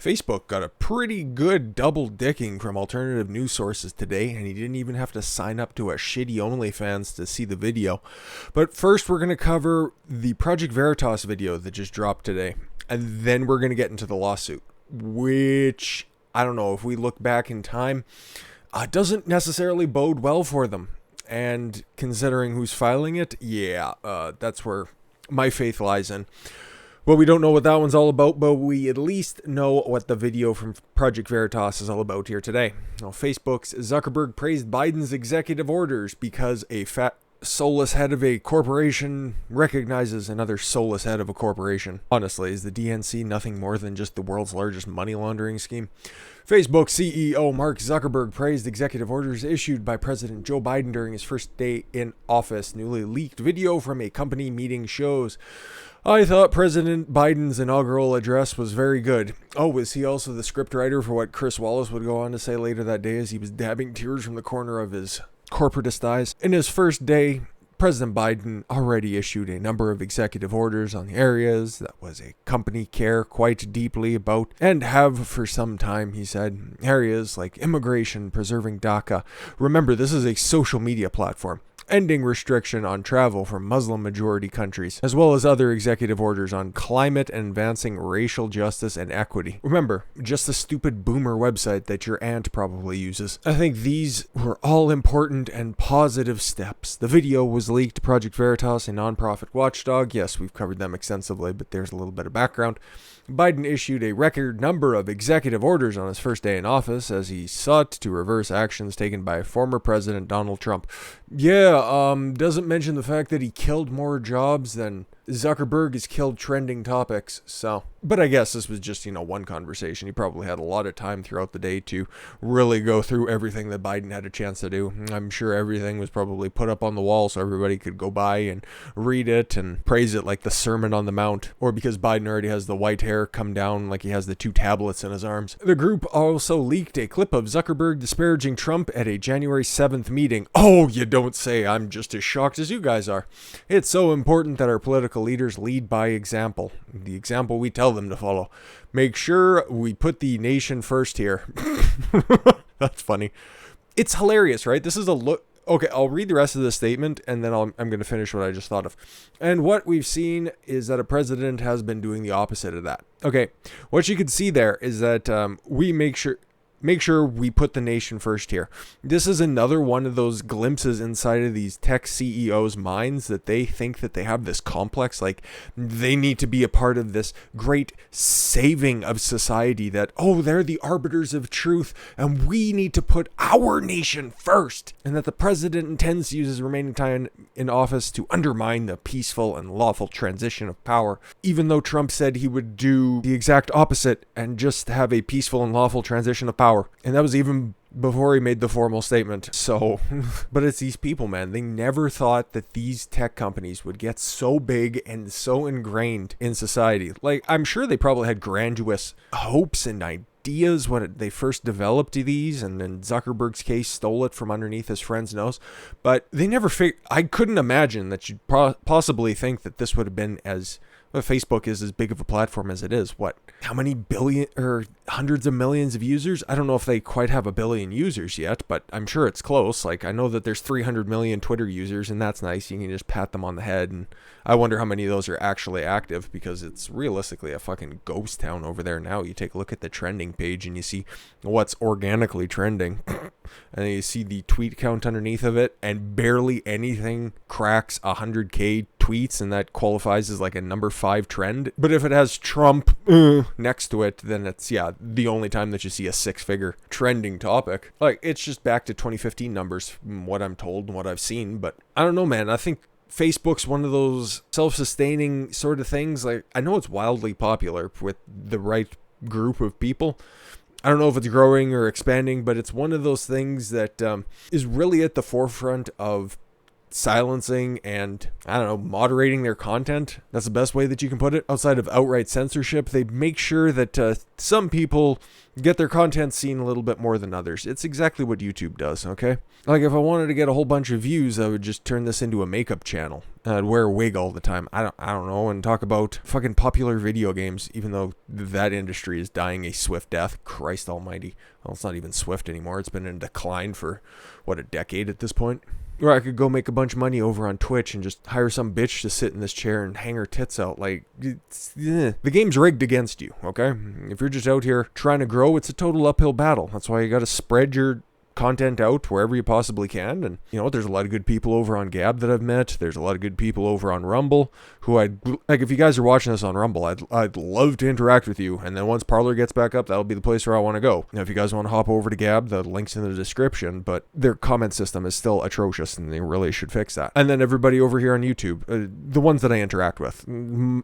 Facebook got a pretty good double dicking from alternative news sources today, and he didn't even have to sign up to a shitty OnlyFans to see the video. But first, we're going to cover the Project Veritas video that just dropped today, and then we're going to get into the lawsuit, which, I don't know, if we look back in time, doesn't necessarily bode well for them. And considering who's filing it, that's where my faith lies in. Well, we don't know what that one's all about, but we at least know what the video from Project Veritas is all about here today. Now, Facebook's Zuckerberg praised Biden's executive orders because a fat, soulless head of a corporation recognizes another soulless head of a corporation. Honestly, is the DNC nothing more than just the world's largest money laundering scheme? Facebook CEO Mark Zuckerberg praised executive orders issued by President Joe Biden during his first day in office. Newly leaked video from a company meeting shows. I thought President Biden's inaugural address was very good. Oh, was he also the scriptwriter for what Chris Wallace would go on to say later that day as he was dabbing tears from the corner of his corporatist eyes? In his first day, President Biden already issued a number of executive orders on the areas that was a company care quite deeply about and have for some time, he said. Areas like immigration, preserving DACA. Remember, this is a social media platform. Ending restriction on travel from Muslim-majority countries, as well as other executive orders on climate and advancing racial justice and equity. Remember, just the stupid boomer website that your aunt probably uses. I think these were all important and positive steps. The video was leaked to Project Veritas, a nonprofit watchdog. Yes, we've covered them extensively, but there's a little bit of background. Biden issued a record number of executive orders on his first day in office as he sought to reverse actions taken by former President Donald Trump. Doesn't mention the fact that he killed more jobs than Zuckerberg has killed trending topics, so. But I guess this was just, one conversation. He probably had a lot of time throughout the day to really go through everything that Biden had a chance to do. I'm sure everything was probably put up on the wall so everybody could go by and read it and praise it like the Sermon on the Mount. Or because Biden already has the white hair come down like he has the 2 tablets in his arms. The group also leaked a clip of Zuckerberg disparaging Trump at a January 7th meeting. Oh, you don't say. I'm just as shocked as you guys are. It's so important that our political leaders lead by example. The example we tell them to follow. Make sure we put the nation first here. That's funny. It's hilarious, right? This is a look. Okay, I'll read the rest of the statement and then I'm going to finish what I just thought of. And what we've seen is that a president has been doing the opposite of that. Okay, what you can see there is that we make sure we put the nation first here. This is another one of those glimpses inside of these tech CEOs' minds that they think that they have this complex, like they need to be a part of this great saving of society, that, they're the arbiters of truth and we need to put our nation first. And that the president intends to use his remaining time in office to undermine the peaceful and lawful transition of power, even though Trump said he would do the exact opposite and just have a peaceful and lawful transition of power. And that was even before he made the formal statement. So, but it's these people, man. They never thought that these tech companies would get so big and so ingrained in society. Like, I'm sure they probably had grandiose hopes and ideas when they first developed these, and then Zuckerberg's case stole it from underneath his friend's nose. But they never I couldn't imagine that you'd possibly think that this would have been as... Well, Facebook is as big of a platform as it is. What? How many billion or hundreds of millions of users? I don't know if they quite have 1 billion users yet, but I'm sure it's close. Like, I know that there's 300 million Twitter users, and that's nice. You can just pat them on the head, and I wonder how many of those are actually active, because it's realistically a fucking ghost town over there now. You take a look at the trending page, and you see what's organically trending, and then you see the tweet count underneath of it, and barely anything cracks 100K tweets, and that qualifies as like a number 5 trend. But if it has Trump next to it, then it's the only time that you see a 6-figure trending topic. Like, it's just back to 2015 numbers from what I'm told and what I've seen. But I don't know, man. I think Facebook's one of those self-sustaining sort of things. Like, I know it's wildly popular with the right group of people. I don't know if it's growing or expanding, but it's one of those things that is really at the forefront of silencing and, I don't know, moderating their content. That's the best way that you can put it. Outside of outright censorship, they make sure that some people get their content seen a little bit more than others. It's exactly what YouTube does, okay? Like, if I wanted to get a whole bunch of views, I would just turn this into a makeup channel. I'd wear a wig all the time. I don't know, and talk about fucking popular video games, even though that industry is dying a swift death. Christ almighty. Well, it's not even swift anymore. It's been in decline for, what, a decade at this point? Or I could go make a bunch of money over on Twitch and just hire some bitch to sit in this chair and hang her tits out. Like, the game's rigged against you, okay? If you're just out here trying to grow, it's a total uphill battle. That's why you got to spread your content out wherever you possibly can. And you know, there's a lot of good people over on Gab that I've met. There's a lot of good people over on Rumble who I'd like. If you guys are watching this on Rumble, I'd love to interact with you. And then once Parler gets back up, that'll be the place where I want to go. Now, if you guys want to hop over to Gab, the link's in the description, but their comment system is still atrocious and they really should fix that. And then everybody over here on YouTube, the ones that I interact with,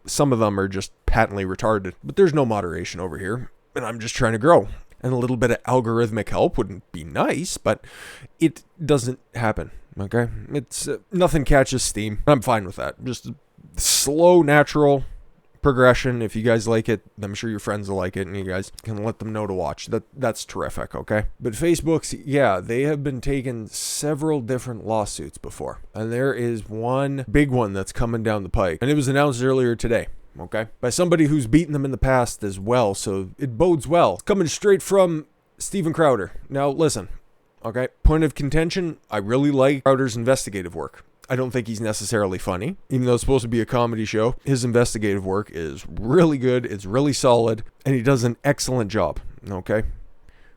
some of them are just patently retarded, but there's no moderation over here, and I'm just trying to grow. And a little bit of algorithmic help wouldn't be nice, but it doesn't happen, okay? It's nothing catches steam. I'm fine with that. Just slow, natural progression. If you guys like it, I'm sure your friends will like it, and you guys can let them know to watch. That's terrific, okay? But Facebook's, yeah, they have been taking several different lawsuits before, and there is one big one that's coming down the pike, and it was announced earlier today. Okay, by somebody who's beaten them in the past as well, so it bodes well. It's coming straight from Steven Crowder. Now, listen, okay, point of contention, I really like Crowder's investigative work. I don't think he's necessarily funny, even though it's supposed to be a comedy show. His investigative work is really good, it's really solid, and he does an excellent job, okay?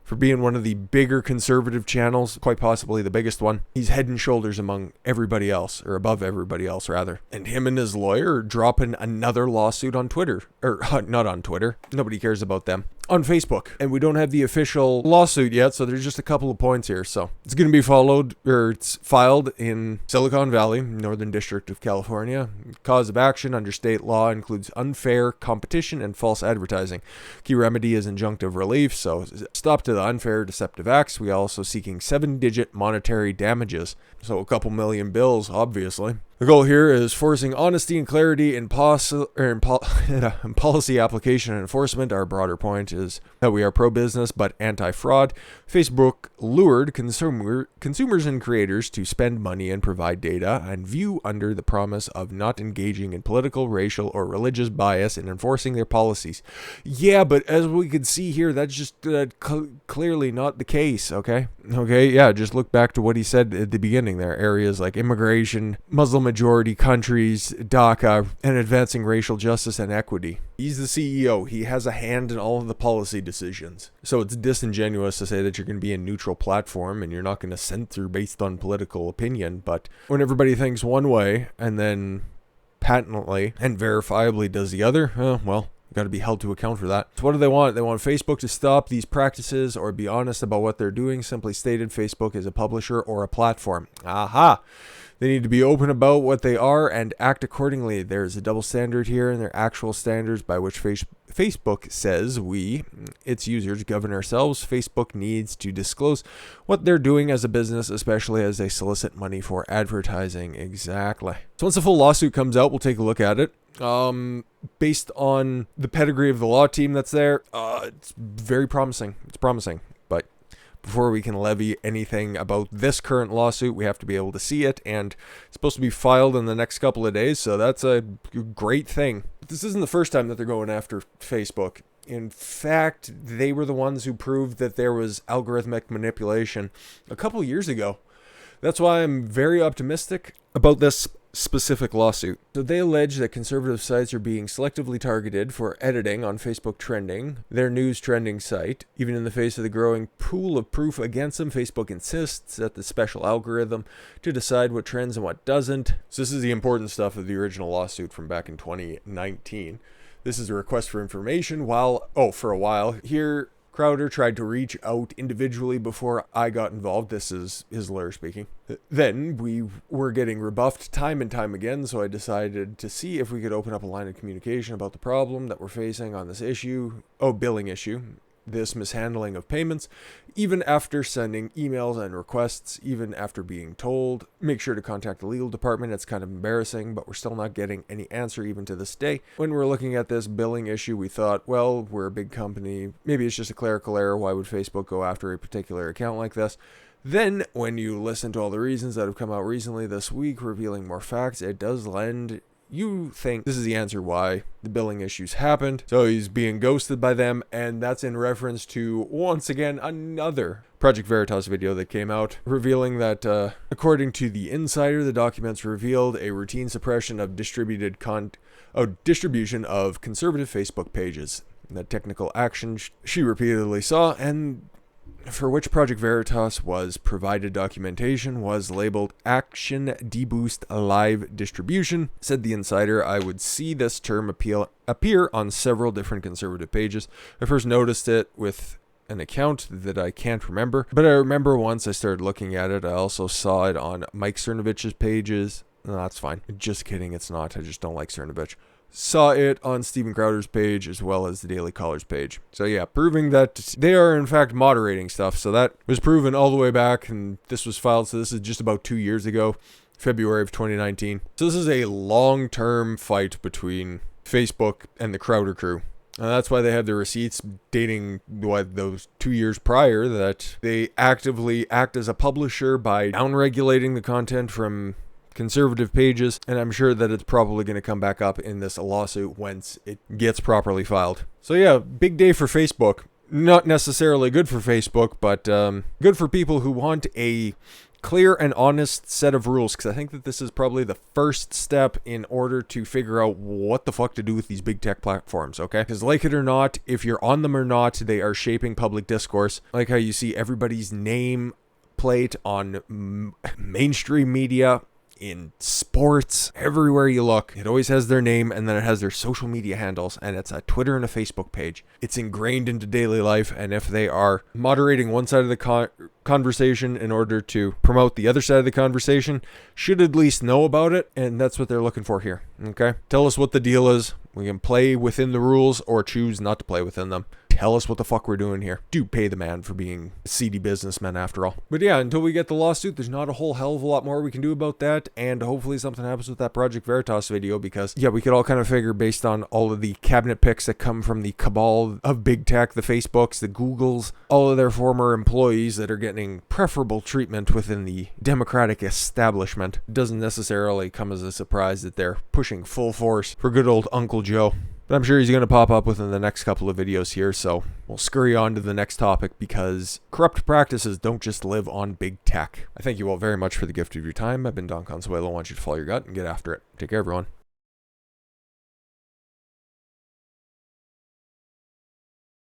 For being one of the bigger conservative channels, quite possibly the biggest one, he's head and shoulders among everybody else, or above everybody else, rather. And him and his lawyer are dropping another lawsuit on Twitter. Or, not on Twitter. Nobody cares about them. On Facebook. And we don't have the official lawsuit yet, so there's just a couple of points here. So it's going to be followed, or it's filed in Silicon Valley, Northern District of California. Cause of action under state law includes unfair competition and false advertising. Key remedy is injunctive relief, so stop to the unfair deceptive acts. We are also seeking 7-digit monetary damages. So a couple million bills, obviously. The goal here is forcing honesty and clarity in policy application and enforcement. Our broader point is that we are pro-business but anti-fraud. Facebook lured consumers and creators to spend money and provide data and view under the promise of not engaging in political, racial, or religious bias in enforcing their policies. Yeah, but as we can see here, that's just clearly not the case, okay? Okay, yeah, just look back to what he said at the beginning there. Areas like immigration, Muslim majority countries, DACA, and advancing racial justice and equity. He's the CEO. He has a hand in all of the policy decisions. So it's disingenuous to say that you're going to be a neutral platform and you're not going to censor based on political opinion. But when everybody thinks one way and then patently and verifiably does the other, well, got to be held to account for that. So what do they want? They want Facebook to stop these practices or be honest about what they're doing. Simply stated, Facebook is a publisher or a platform. Aha! They need to be open about what they are and act accordingly. There's a double standard here, and there are actual standards by which Facebook says we, its users, govern ourselves. Facebook needs to disclose what they're doing as a business, especially as they solicit money for advertising. Exactly. So once the full lawsuit comes out, we'll take a look at it. Based on the pedigree of the law team that's there, it's very promising. It's promising. But before we can levy anything about this current lawsuit, we have to be able to see it, and it's supposed to be filed in the next couple of days, so that's a great thing. But this isn't the first time that they're going after Facebook. In fact, they were the ones who proved that there was algorithmic manipulation a couple years ago. That's why I'm very optimistic about this specific lawsuit. So they allege that conservative sites are being selectively targeted for editing on Facebook Trending, their news trending site. Even in the face of the growing pool of proof against them, Facebook insists that the special algorithm to decide what trends and what doesn't. So this is the important stuff of the original lawsuit from back in 2019. This is a request for information for a while here. Crowder tried to reach out individually before I got involved. This is his lawyer speaking. Then we were getting rebuffed time and time again, so I decided to see if we could open up a line of communication about the problem that we're facing on this issue. Billing issue. this mishandling of payments, even after sending emails and requests, even after being told, make sure to contact the legal department. It's kind of embarrassing, but we're still not getting any answer even to this day. When we're looking at this billing issue, we thought, well, we're a big company. Maybe it's just a clerical error. Why would Facebook go after a particular account like this? Then, when you listen to all the reasons that have come out recently this week, revealing more facts, it does lend you think this is the answer why the billing issues happened. So he's being ghosted by them, and that's in reference to, once again, another Project Veritas video that came out, revealing that, according to the insider, the documents revealed a routine suppression of distribution of conservative Facebook pages. That technical action she repeatedly saw, and for which Project Veritas was provided documentation, was labeled Action Deboost Live Distribution. Said the insider, I would see this term appear on several different conservative pages. I first noticed it with an account that I can't remember, but I remember once I started looking at it, I also saw it on Mike Cernovich's pages. No, that's fine. Just kidding, it's not. I just don't like Cernovich. Saw it on Steven Crowder's page as well as the Daily Caller's page. So yeah, proving that they are in fact moderating stuff. So that was proven all the way back, and this was filed. So this is just about 2 years ago, February of 2019. So this is a long-term fight between Facebook and the Crowder crew. And that's why they have the receipts dating those 2 years prior, that they actively act as a publisher by downregulating the content from conservative pages, and I'm sure that it's probably going to come back up in this lawsuit once it gets properly filed. So yeah, big day for Facebook. Not necessarily good for Facebook, but good for people who want a clear and honest set of rules, because I think that this is probably the first step in order to figure out what the fuck to do with these big tech platforms, okay? Because like it or not, if you're on them or not, they are shaping public discourse. Like how you see everybody's name plate on mainstream media, in sports, everywhere you look, it always has their name, and then it has their social media handles, and it's a Twitter and a Facebook page. It's ingrained into daily life, and if they are moderating one side of the conversation in order to promote the other side of the conversation, should at least know about it, and that's what they're looking for here, okay? Tell us what the deal is. We can play within the rules or choose not to play within them. Tell us what the fuck we're doing here. Do pay the man for being a seedy businessman after all. But yeah, until we get the lawsuit, there's not a whole hell of a lot more we can do about that. And hopefully something happens with that Project Veritas video, because yeah, we could all kind of figure based on all of the cabinet picks that come from the cabal of big tech, the Facebooks, the Googles, all of their former employees that are getting preferable treatment within the Democratic establishment. It doesn't necessarily come as a surprise that they're pushing full force for good old Uncle Joe. But I'm sure he's going to pop up within the next couple of videos here, so we'll scurry on to the next topic, because corrupt practices don't just live on big tech. I thank you all very much for the gift of your time. I've been Don Consuelo. I want you to follow your gut and get after it. Take care, everyone.